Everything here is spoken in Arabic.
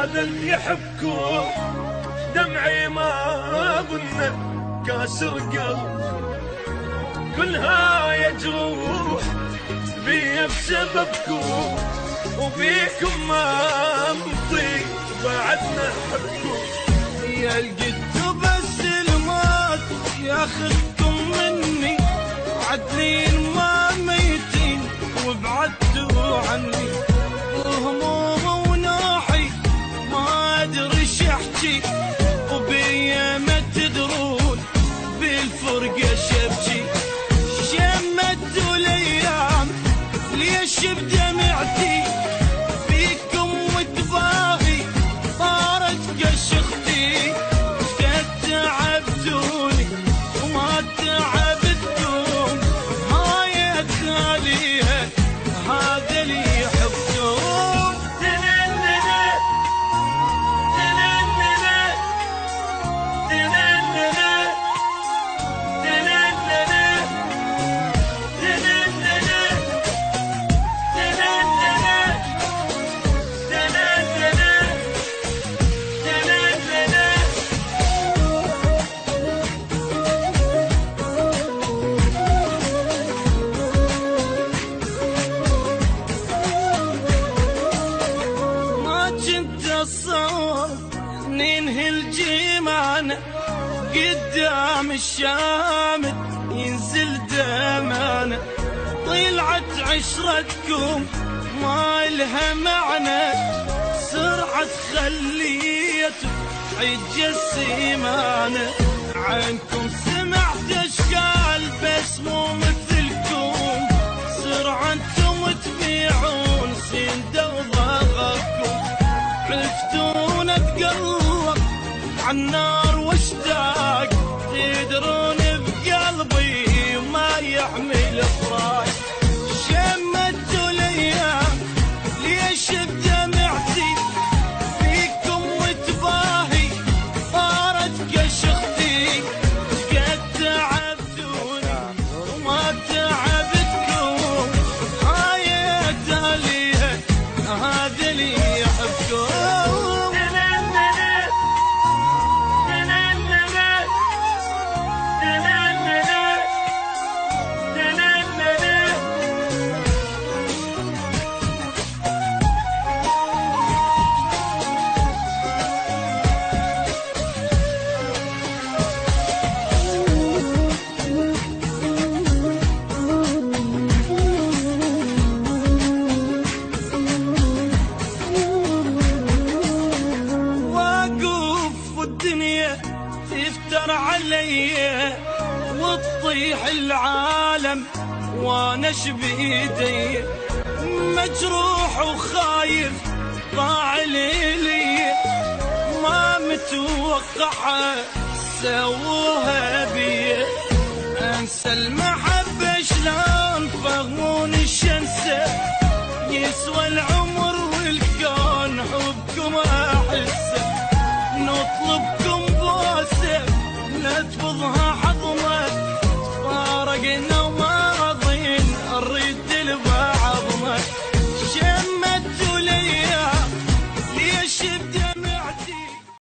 هذا اللي يحبكم دمعي ما ظنه كاسر قلب، كلها يجروح بيا بسببكم، وبيكم ما نطيق بعدنا نحبكم. يا القد بس الموت ياخذكم مني، عدلين ما ميتين وبعدتوا عني، وهموم ونوحي ما ادري ايش احكي، وبيا ما تدرون بالفرقه شبكي. شمتوا الايام ليش بدمعتي فيكم وتباهي صارت كشختي، تعبتوني وما تعبتكم، هاي التاليها هذا اللي يحبكم. ننهي الجيمان قدام الشامت ينزل دمانا، طلعت عشرتكم ما لها معنى، سرعة خليته حج السيمانة. عنكم سمعت اشكال بس مو مثلكم، سرعة انتم تبيعون سنده وضغطكم، عرفتون اتقلب عالنار واشتاق، تدرون بقلبي ما يحمل فراق. شمتوا الايام ليش بدمعتي فيكم وتباهي صارت كشختي، قد تعبتوني وما تعبتكم، هاي تاليها هذا اللي يحبكم. تفتر علي وتطيح العالم وانا شبيدي، مجروح وخايف ضاع ليلي، ما متوقعه سووها بي.